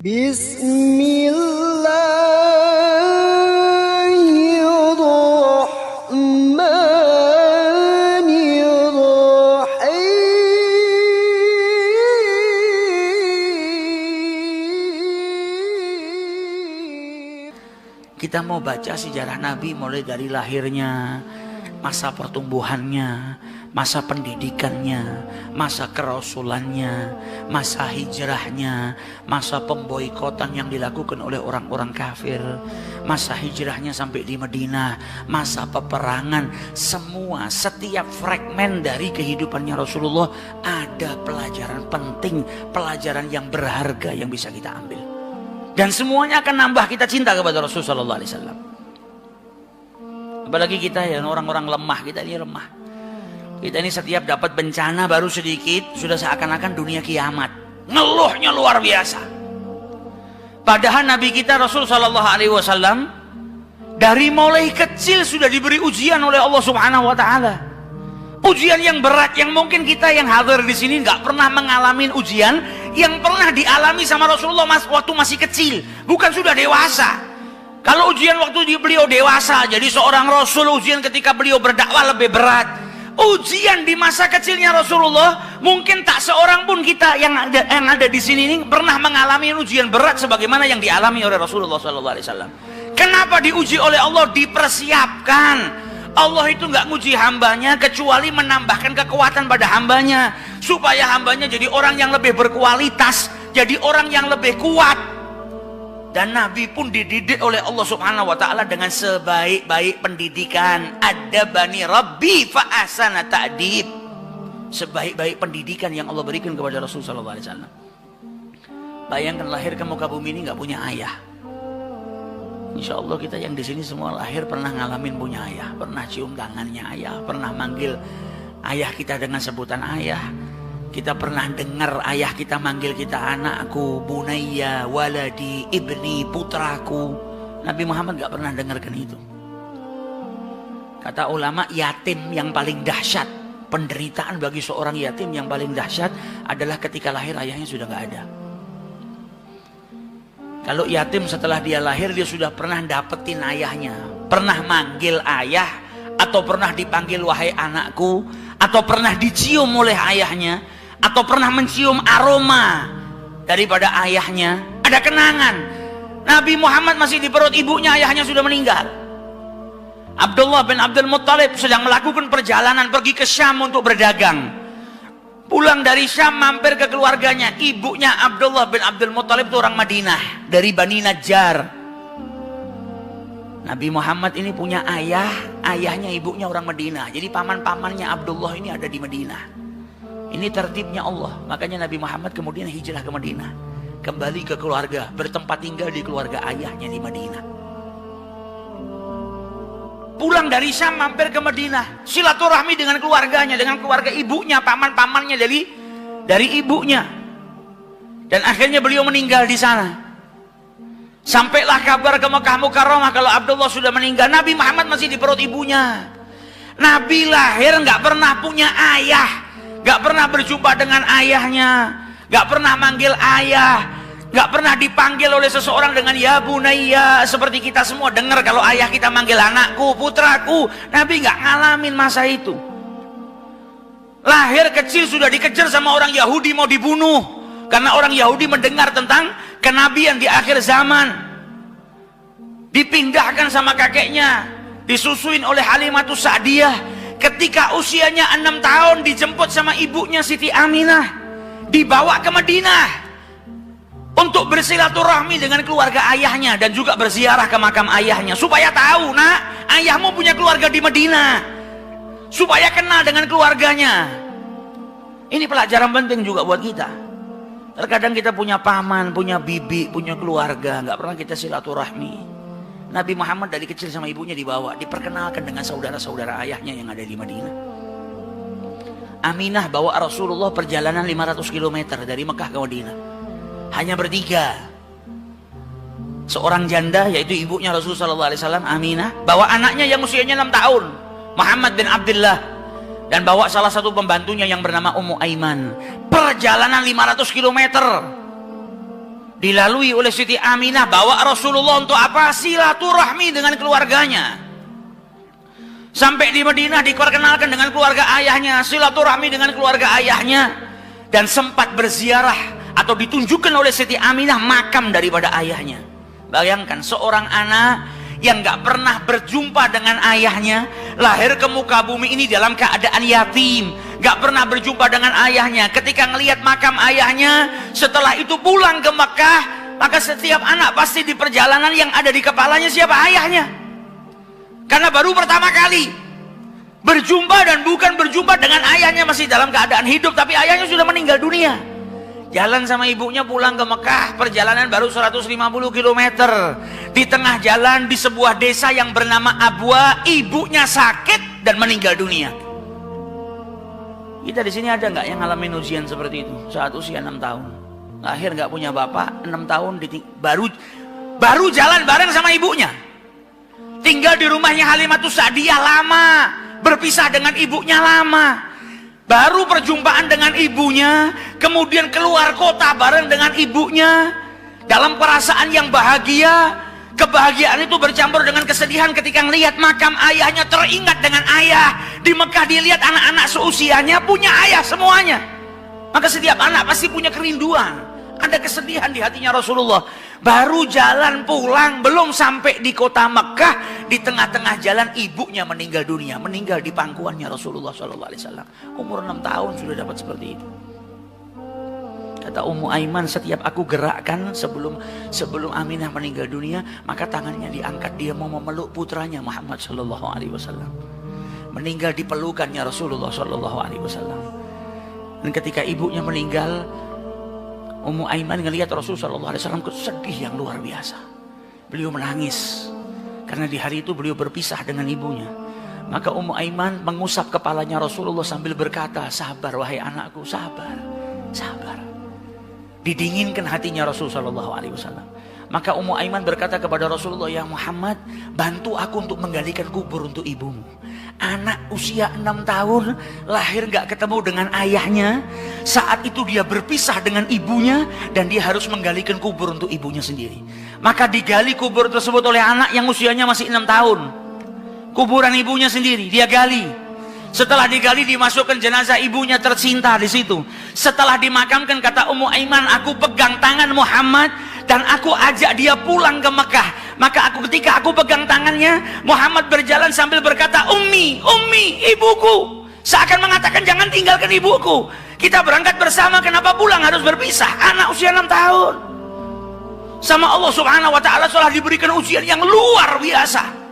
Kita mau baca sejarah Nabi mulai dari lahirnya, masa pertumbuhannya, masa pendidikannya, masa kerasulannya, masa hijrahnya, masa pemboikotan yang dilakukan oleh orang-orang kafir, masa hijrahnya sampai di Madinah, masa peperangan. Semua, setiap fragmen dari kehidupannya Rasulullah ada pelajaran penting, pelajaran yang berharga yang bisa kita ambil. Dan semuanya akan nambah kita cinta kepada Rasulullah SAW. Apalagi kita yang orang-orang lemah, kita ini lemah. Kita ini setiap dapat bencana baru sedikit, sudah seakan-akan dunia kiamat. Ngeluhnya luar biasa. Padahal Nabi kita Rasul SAW dari mulai kecil sudah diberi ujian oleh Allah Subhanahu Wa Taala. Ujian yang berat yang mungkin kita yang hadir di sini nggak pernah mengalami ujian yang pernah dialami sama Rasulullah waktu masih kecil, bukan sudah dewasa. Kalau ujian waktu beliau dewasa, jadi seorang Rasul, ujian ketika beliau berdakwah lebih berat. Ujian di masa kecilnya Rasulullah, mungkin tak seorang pun kita yang ada di sini ini pernah mengalami ujian berat sebagaimana yang dialami oleh Rasulullah SAW. Kenapa diuji oleh Allah? Dipersiapkan. Allah itu nggak nguji hambanya kecuali menambahkan kekuatan pada hambanya, supaya hambanya jadi orang yang lebih berkualitas, jadi orang yang lebih kuat. Dan Nabi pun dididik oleh Allah Subhanahu Wa Taala dengan sebaik-baik pendidikan. Adabani Rabbi fa ahsana ta'dib. Sebaik-baik pendidikan yang Allah berikan kepada Rasulullah SAW. Bayangkan lahir ke muka bumi ini nggak punya ayah. Insya Allah kita yang di sini semua lahir pernah ngalamin punya ayah, pernah cium tangannya ayah, pernah manggil ayah kita dengan sebutan ayah. Kita pernah dengar ayah kita manggil kita anakku, bunayya, waladi, ibni, putraku. Nabi Muhammad gak pernah dengarkan itu. Kata ulama, yatim yang paling dahsyat, penderitaan bagi seorang yatim yang paling dahsyat adalah ketika lahir ayahnya sudah gak ada. Kalau yatim setelah dia lahir dia sudah pernah dapetin ayahnya, pernah manggil ayah, atau pernah dipanggil wahai anakku, atau pernah dicium oleh ayahnya, atau pernah mencium aroma daripada ayahnya, ada kenangan. Nabi Muhammad masih di perut ibunya, ayahnya sudah meninggal. Abdullah bin Abdul Muttalib sedang melakukan perjalanan pergi ke Syam untuk berdagang. Pulang dari Syam mampir ke keluarganya. Ibunya Abdullah bin Abdul Muttalib itu orang Madinah, dari Bani Najjar. Nabi Muhammad ini punya ayah, ayahnya ibunya orang Madinah. Jadi paman-pamannya Abdullah ini ada di Madinah. Ini tertibnya Allah. Makanya Nabi Muhammad kemudian hijrah ke Madinah, kembali ke keluarga, bertempat tinggal di keluarga ayahnya di Madinah. Pulang dari Syam mampir ke Madinah, silaturahmi dengan keluarganya, dengan keluarga ibunya, paman-pamannya dari ibunya. Dan akhirnya beliau meninggal di sana. Sampailah kabar ke Mekah Mukarramah kalau Abdullah sudah meninggal. Nabi Muhammad masih di perut ibunya. Nabi lahir nggak pernah punya ayah, nggak pernah berjumpa dengan ayahnya, nggak pernah manggil ayah, nggak pernah dipanggil oleh seseorang dengan ya bunayya seperti kita semua dengar kalau ayah kita manggil anakku, putraku. Nabi nggak ngalamin masa itu. Lahir kecil sudah dikejar sama orang Yahudi mau dibunuh karena orang Yahudi mendengar tentang kenabian di akhir zaman. Dipindahkan sama kakeknya, disusuin oleh Halimatus Sa'diyah. Ketika usianya 6 tahun dijemput sama ibunya Siti Aminah, dibawa ke Madinah untuk bersilaturahmi dengan keluarga ayahnya dan juga berziarah ke makam ayahnya, supaya tahu, nak, ayahmu punya keluarga di Madinah, supaya kenal dengan keluarganya. Ini pelajaran penting juga buat kita. Terkadang kita punya paman, punya bibi, punya keluarga, nggak pernah kita silaturahmi. Nabi Muhammad dari kecil sama ibunya dibawa, diperkenalkan dengan saudara-saudara ayahnya yang ada di Madinah. Aminah bawa Rasulullah perjalanan 500 km dari Mekah ke Madinah. Hanya bertiga. Seorang janda yaitu ibunya Rasulullah SAW, Aminah, bawa anaknya yang usianya 6 tahun, Muhammad bin Abdullah, dan bawa salah satu pembantunya yang bernama Ummu Aiman. Perjalanan 500 km dilalui oleh Siti Aminah, bawa Rasulullah untuk apa? Silaturahmi dengan keluarganya. Sampai di Madinah diperkenalkan dengan keluarga ayahnya, silaturahmi dengan keluarga ayahnya, dan sempat berziarah atau ditunjukkan oleh Siti Aminah makam daripada ayahnya. Bayangkan seorang anak yang gak pernah berjumpa dengan ayahnya, lahir ke muka bumi ini dalam keadaan yatim, gak pernah berjumpa dengan ayahnya. Ketika ngelihat makam ayahnya, setelah itu pulang ke Mekah, maka setiap anak pasti di perjalanan yang ada di kepalanya siapa? Ayahnya. Karena baru pertama kali berjumpa, dan bukan berjumpa dengan ayahnya masih dalam keadaan hidup, tapi ayahnya sudah meninggal dunia. Jalan sama ibunya pulang ke Mekah, perjalanan baru 150 km. Di tengah jalan di sebuah desa yang bernama Abwa, ibunya sakit dan meninggal dunia. Kita di sini ada nggak yang ngalamin ujian seperti itu? Saat usia 6 tahun, lahir nggak punya bapak, 6 tahun baru jalan bareng sama ibunya. Tinggal di rumahnya Halimatus Sa'diyah lama, berpisah dengan ibunya lama. Baru perjumpaan dengan ibunya, kemudian keluar kota bareng dengan ibunya, dalam perasaan yang bahagia. Kebahagiaan itu bercampur dengan kesedihan ketika melihat makam ayahnya, teringat dengan ayah. Di Mekah dilihat anak-anak seusianya punya ayah semuanya. Maka setiap anak pasti punya kerinduan, ada kesedihan di hatinya Rasulullah. Baru jalan pulang, belum sampai di kota Mekah, di tengah-tengah jalan ibunya meninggal dunia, meninggal di pangkuannya Rasulullah SAW. Umur 6 tahun sudah dapat seperti itu. Kata Ummu Aiman, setiap aku gerakkan sebelum Aminah meninggal dunia, maka tangannya diangkat, dia mau memeluk putranya Muhammad SAW. Meninggal di pelukannya Rasulullah SAW. Dan ketika ibunya meninggal, Ummu Aiman ngelihat Rasulullah SAW sedih yang luar biasa. Beliau menangis karena di hari itu beliau berpisah dengan ibunya. Maka Ummu Aiman mengusap kepalanya Rasulullah sambil berkata, sabar wahai anakku, sabar, sabar. Didinginkan hatinya Rasulullah SAW. Maka Ummu Aiman berkata kepada Rasulullah, ya Muhammad, bantu aku untuk menggalikan kubur untuk ibumu. Anak usia 6 tahun, lahir gak ketemu dengan ayahnya. Saat itu dia berpisah dengan ibunya, dan dia harus menggalikan kubur untuk ibunya sendiri. Maka digali kubur tersebut oleh anak yang usianya masih 6 tahun. Kuburan ibunya sendiri, dia gali. Setelah digali, dimasukkan jenazah ibunya tercinta di situ. Setelah dimakamkan, kata Ummu Aiman, aku pegang tangan Muhammad dan aku ajak dia pulang ke Mekah. Maka ketika aku pegang tangannya, Muhammad berjalan sambil berkata, Ummi, Ummi, ibuku. Seakan mengatakan, jangan tinggalkan ibuku. Kita berangkat bersama, kenapa pulang harus berpisah? Anak usia 6 tahun. Sama Allah Subhanahu wa Ta'ala telah diberikan ujian yang luar biasa.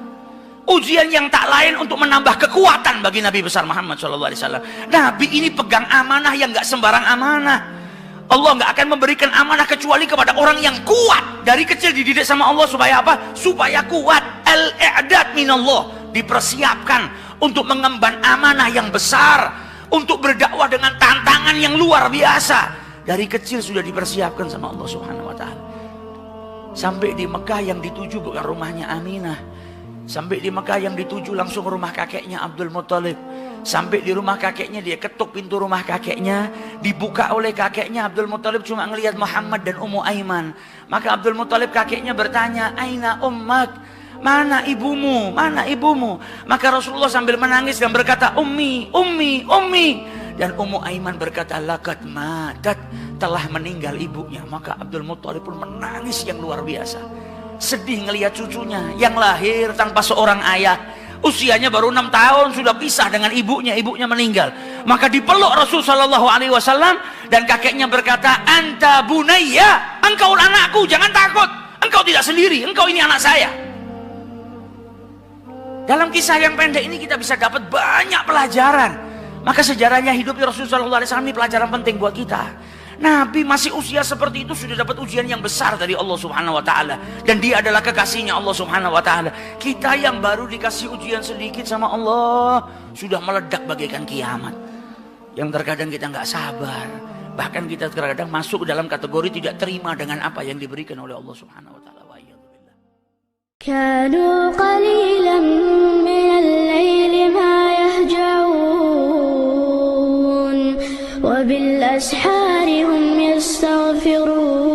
Ujian yang tak lain untuk menambah kekuatan bagi Nabi besar Muhammad SAW. Nabi ini pegang amanah yang gak sembarang amanah. Allah gak akan memberikan amanah kecuali kepada orang yang kuat. Dari kecil dididik sama Allah supaya apa? Supaya kuat. Al-i'dad minallah, dipersiapkan untuk mengemban amanah yang besar, untuk berdakwah dengan tantangan yang luar biasa. Dari kecil sudah dipersiapkan sama Allah Subhanahu wa Ta'ala. Sampai di Mekah yang dituju bukan rumahnya Aminah. Sampai di Mekah yang dituju langsung rumah kakeknya Abdul Muttalib. Sampai di rumah kakeknya, dia ketuk pintu rumah kakeknya, dibuka oleh kakeknya. Abdul Muttalib cuma ngelihat Muhammad dan Ummu Aiman. Maka Abdul Muttalib kakeknya bertanya, Aina ummak, mana ibumu, mana ibumu? Maka Rasulullah sambil menangis dan berkata, Ummi, Ummi, Ummi. Dan Ummu Aiman berkata, laqad matat, telah meninggal ibunya. Maka Abdul Muttalib pun menangis yang luar biasa. Sedih ngelihat cucunya yang lahir tanpa seorang ayah, usianya baru 6 tahun sudah pisah dengan ibunya, ibunya meninggal. Maka dipeluk Rasul Shallallahu Alaihi Wasallam dan kakeknya berkata, anta bunayya, engkau anakku, jangan takut, engkau tidak sendiri, engkau ini anak saya. Dalam kisah yang pendek ini kita bisa dapat banyak pelajaran. Maka sejarahnya hidupnya Rasul Shallallahu Alaihi Wasallam ini pelajaran penting buat kita. Nabi masih usia seperti itu sudah dapat ujian yang besar dari Allah Subhanahu wa Ta'ala, dan dia adalah kekasihnya Allah Subhanahu wa Ta'ala. Kita yang baru dikasih ujian sedikit sama Allah sudah meledak bagaikan kiamat, yang terkadang kita nggak sabar, bahkan kita terkadang masuk dalam kategori tidak terima dengan apa yang diberikan oleh Allah Subhanahu wa Ta'ala. كانوا قليلا من الليل ما يهجعون وبالأسحار هم يستغفرون